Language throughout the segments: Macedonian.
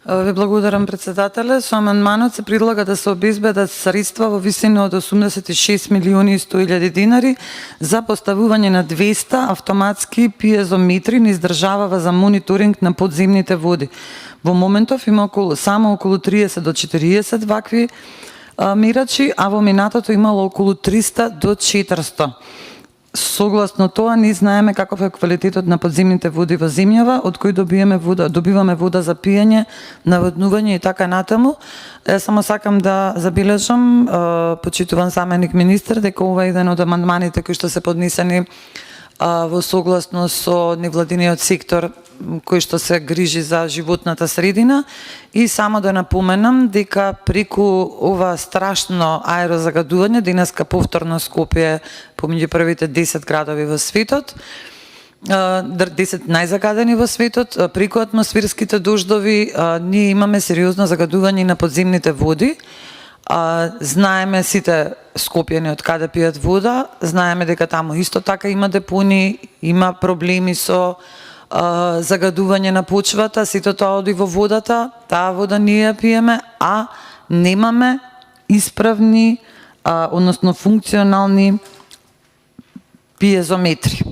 Ви благодарам, председателе. Со амандманот се предлага да се обезбедат средства во висина од 86 милиони и 100 илјади динари за поставување на 200 автоматски пиезометри низ државава за мониторинг на подземните води. Во моментов има само околу 30 до 40 вакви мерачи, а во минатото имало околу 300 до 400. Согласно тоа, ние знаеме каков е квалитетот на подземните води во земјава, од кои добиваме вода за пиење, наводнување и така натаму. Само сакам да забележам, почитуван заменик министер, дека ова е еден од амандманите кои што се поднесени во согласност со невладиниот сектор кој што се грижи за животната средина, и само да напоменам дека преку ова страшно аерозагадување, денеска повторно Скопје помеѓу првите 10 градови во светот, 10 најзагадени во светот, преку атмосферските дождови, ние имаме сериозно загадување на подземните води. Знаеме сите Скопјани од каде пијат вода, знаеме дека таму исто така има депони, има проблеми со загадување на почвата, сето тоа оди во водата, таа вода ние ја пиеме, а немаме исправни, односно функционални пиезометри.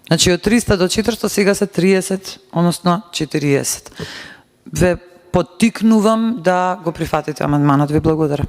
Значи од 300 до 400 сега се 30, односно 40. Ве поттикнувам да го прифатите амандманот. Ви благодарам.